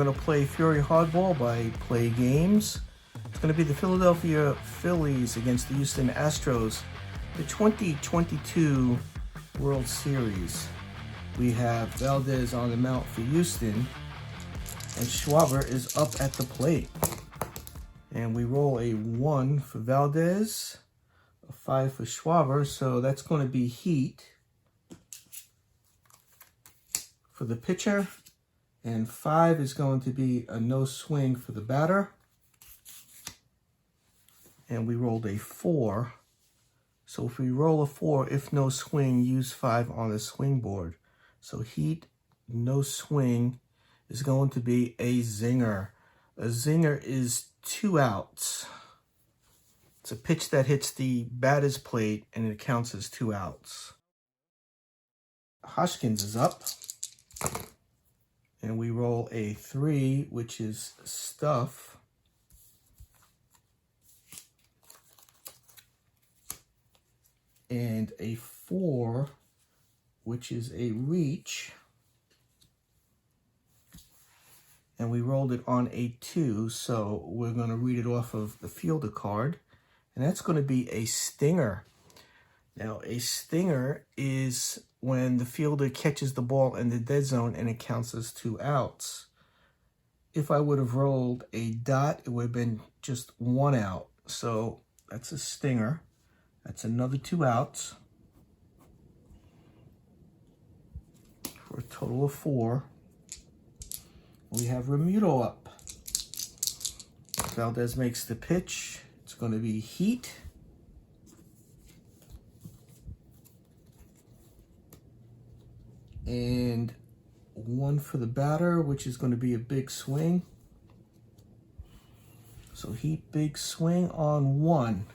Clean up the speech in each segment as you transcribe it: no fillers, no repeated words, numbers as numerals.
going to play Fury Hardball by Plaay Games. It's going to be the Philadelphia Phillies against the Houston Astros, the 2022 World Series. We have Valdez on the mound for Houston, and Schwarber is up at the plate. And we roll a 1 for Valdez, a 5 for Schwarber, so that's going to be heat for the pitcher, and 5 is going to be a no swing for the batter. And we rolled a 4. So if we roll a 4, if no swing, use 5 on the swing board. So heat, no swing, is going to be a zinger. A zinger is 2 outs. It's a pitch that hits the batter's plate and it counts as 2 outs. Hoskins is up. And we roll a 3, which is stuff. And a 4, which is a reach. And we rolled it on a 2, so we're going to read it off of the fielder card. And that's going to be a stinger. Now, a stinger is when the fielder catches the ball in the dead zone and it counts as 2 outs. If I would have rolled a dot, it would have been just 1 out. So that's a stinger. That's another 2 outs for a total of 4. We have Remuto up. Valdez makes the pitch. It's going to be heat. And 1 for the batter, which is going to be a big swing. So heat, big swing on 1.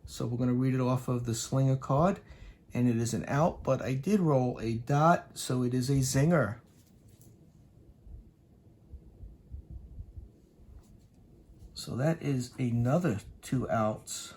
So we're going to read it off of the slinger card. And it is an out, but I did roll a dot, so it is a zinger. So that is another 2 outs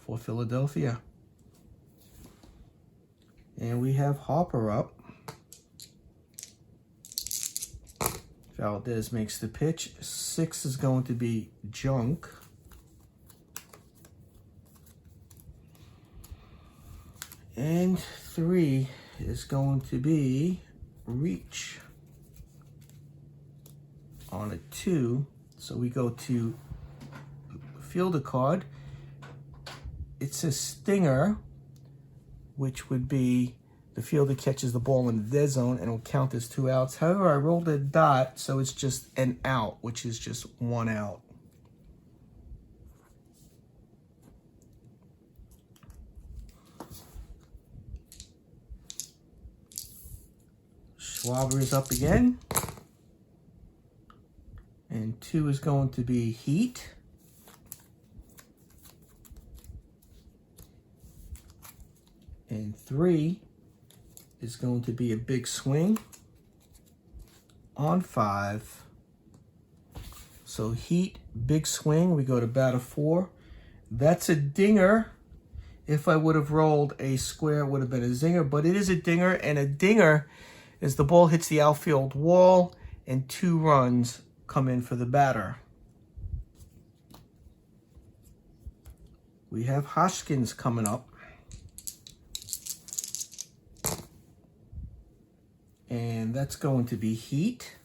for Philadelphia. And we have Harper up. Valdez makes the pitch. 6 is going to be junk. And 3 is going to be reach on a 2. So we go to fielder card. It's a stinger, which would be the fielder catches the ball in the dead zone and it will count as 2 outs. However, I rolled a dot, so it's just an out, which is just 1 out. Schwarber is up again. And 2 is going to be heat. And 3 is going to be a big swing on 5. So heat, big swing. We go to batter 4. That's a dinger. If I would have rolled a square, it would have been a zinger. But it is a dinger. And a dinger is the ball hits the outfield wall and 2 runs come in for the batter. We have Hoskins coming up. And that's going to be heat.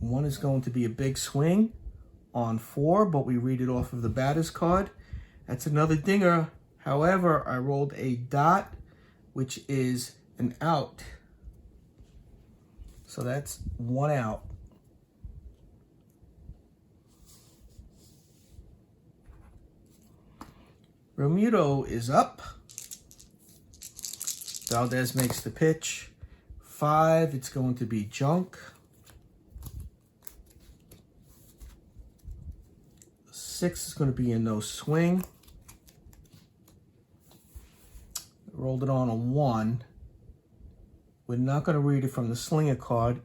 1 is going to be a big swing on 4, but we read it off of the batter's card. That's another dinger. However, I rolled a dot, which is an out. So that's 1 out. Remuto is up. Valdez makes the pitch. 5, it's going to be junk. 6 is going to be a no swing. Rolled it on a 1. We're not going to read it from the slinger card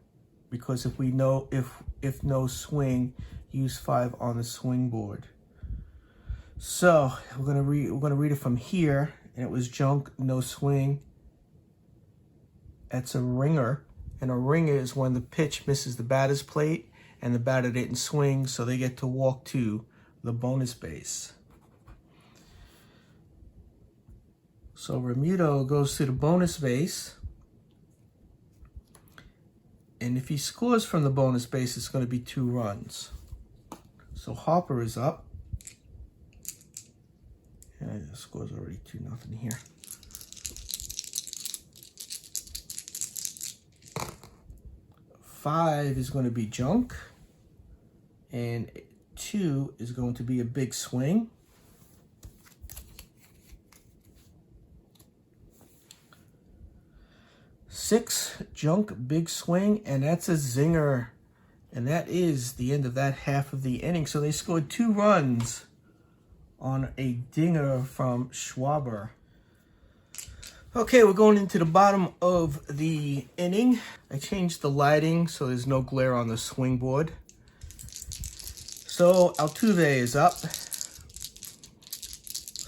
because if we know if no swing, use 5 on the swing board. So we're gonna read it from here, and it was junk, no swing. That's a ringer, And a ringer is when the pitch misses the batter's plate and the batter didn't swing, so they get to walk to the bonus base. So Remuto goes to the bonus base. And if he scores from the bonus base, it's going to be 2 runs. So Harper is up. And the score's already 2-0 here. Five is going to be junk. And 2 is going to be a big swing. Six, junk, big swing, and that's a zinger. And that is the end of that half of the inning. So they scored 2 runs on a dinger from Schwarber. Okay, we're going into the bottom of the inning. I changed the lighting so there's no glare on the swing board. So Altuve is up.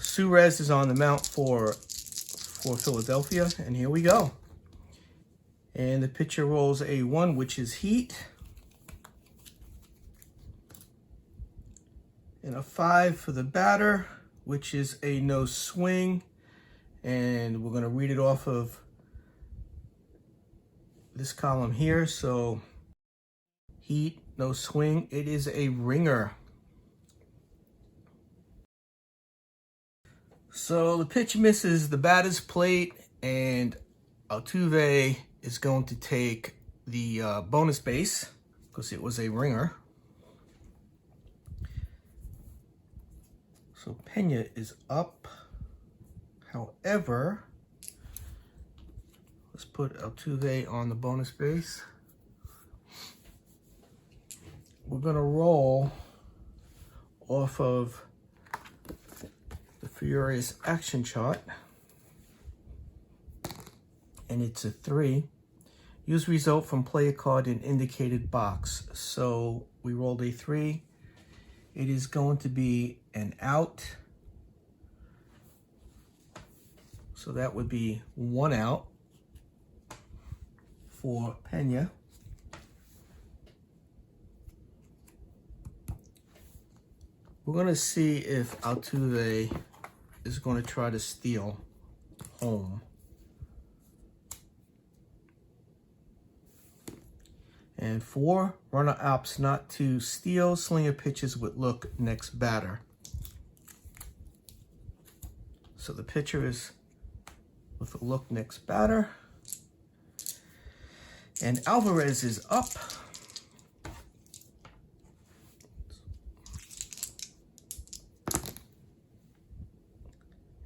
Suarez is on the mount for Philadelphia, and here we go. And the pitcher rolls a 1, which is heat. And a 5 for the batter, which is a no swing. And we're going to read it off of this column here. So heat, no swing. It is a ringer. So the pitch misses the batter's plate, and Altuve is going to take the bonus base because it was a ringer. So Pena is up. However, let's put Altuve on the bonus base. We're going to roll off of the Furious action chart. And it's a 3. Use result from play a card in indicated box. So we rolled a 3. It is going to be an out. So that would be 1 out for Pena. We're going to see if Altuve is going to try to steal home. And 4, runner opts not to steal. Slinger pitches with look next batter. So the pitcher is with a look next batter. And Alvarez is up.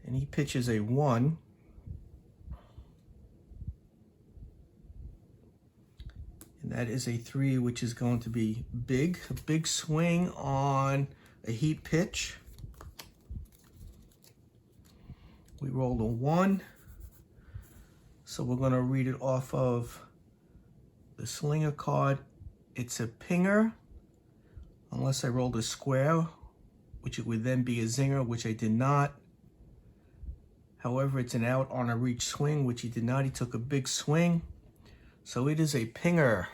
And he pitches a 1. And that is a 3, which is going to be big. A big swing on a heat pitch. We rolled a 1. So we're going to read it off of the Slinger card. It's a pinger, unless I rolled a square, which it would then be a zinger, which I did not. However, it's an out on a reach swing, which he did not. He took a big swing. So it is a pinger.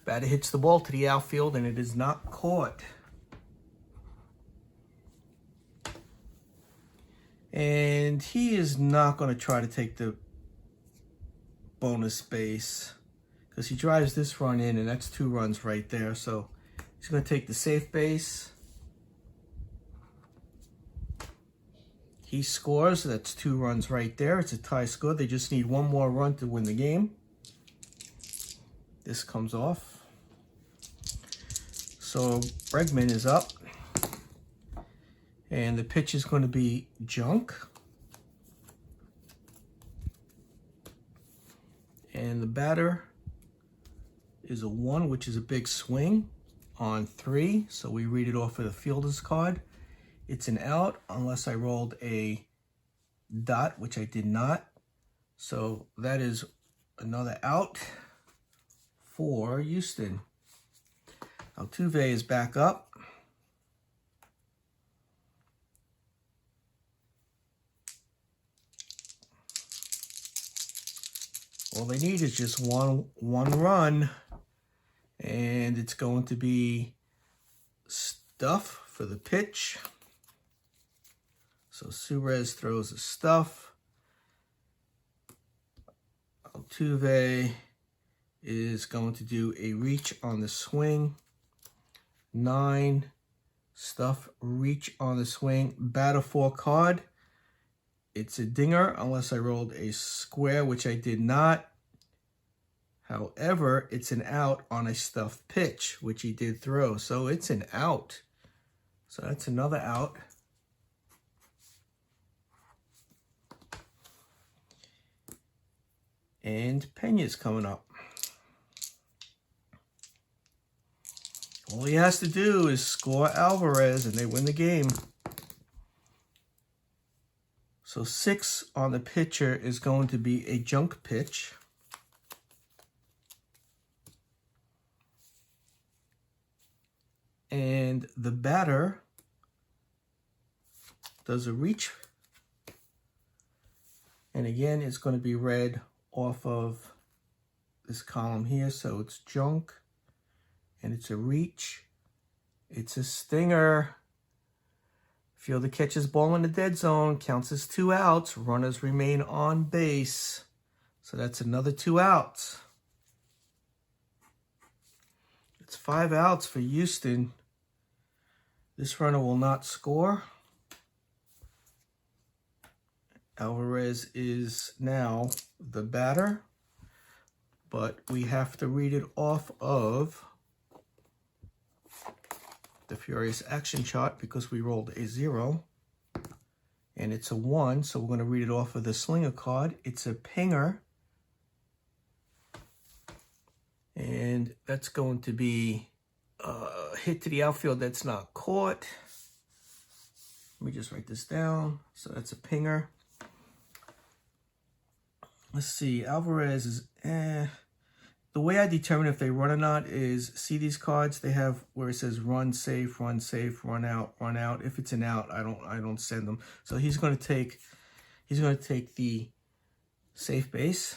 Batter hits the ball to the outfield, and it is not caught. And he is not going to try to take the bonus base because he drives this run in, and that's 2 runs right there. So he's going to take the safe base. He scores. That's 2 runs right there. It's a tie score. They just need 1 more run to win the game. This comes off. So Bregman is up. And the pitch is going to be junk. And the batter is a 1, which is a big swing on 3. So we read it off of the fielder's card. It's an out unless I rolled a dot, which I did not. So that is another out for Houston. Altuve is back up. All they need is just one run, and it's going to be stuff for the pitch. So Suarez throws a stuff. Altuve is going to do a reach on the swing. 9, stuff, reach on the swing. Batter 4 card. It's a dinger unless I rolled a square, which I did not. However, it's an out on a stuffed pitch, which he did throw. So it's an out. So that's another out. And Pena's coming up. All he has to do is score Alvarez and they win the game. So 6 on the pitcher is going to be a junk pitch. And the batter does a reach. And again, it's going to be read off of this column here. So it's junk. And it's a reach. It's a stinger. Fielder catches ball in the dead zone. Counts as 2 outs. Runners remain on base. So that's another 2 outs. It's 5 outs for Houston. This runner will not score. Alvarez is now the batter. But we have to read it off of the Furious Action chart because we rolled a 0 and it's a 1, so we're going to read it off of the Slinger card. It's a pinger, and that's going to be a hit to the outfield that's not caught. Let me just write this down. So that's a pinger. Let's see, Alvarez is the way I determine if they run or not is, see these cards? They have where it says run safe, run out, run out. If it's an out, I don't send them. So he's going to take the safe base.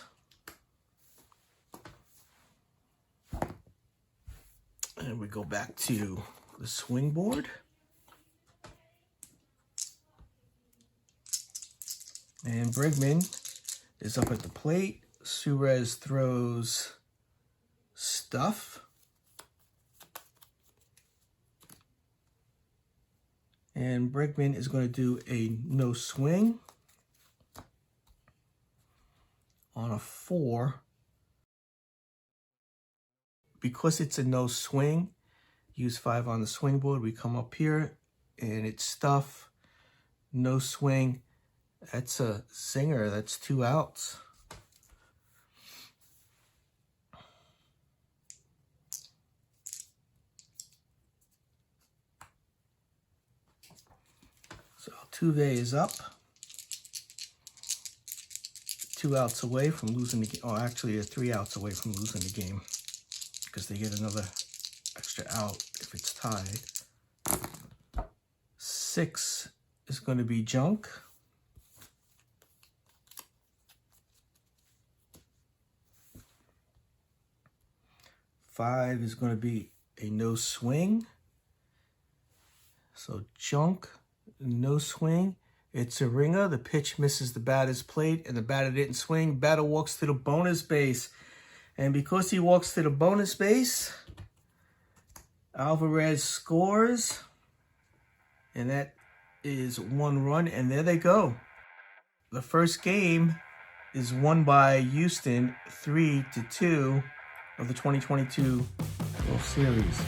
And we go back to the swing board. And Bregman is up at the plate. Suarez throws stuff. And Bregman is going to do a no swing on a 4. Because it's a no swing, use 5 on the swing board. We come up here and it's stuff, no swing. That's a zinger. That's 2 outs. So Altuve is up. 2 outs away from losing the game. Oh, actually, they're 3 outs away from losing the game because they get another extra out if it's tied. 6 is going to be junk. 5 is going to be a no swing. So junk, no swing. It's a ringer. The pitch misses the batter's plate and the batter didn't swing. Batter walks to the bonus base. And because he walks to the bonus base, Alvarez scores. And that is 1 run. And there they go. The first game is won by Houston 3-2 of the 2022 World Series.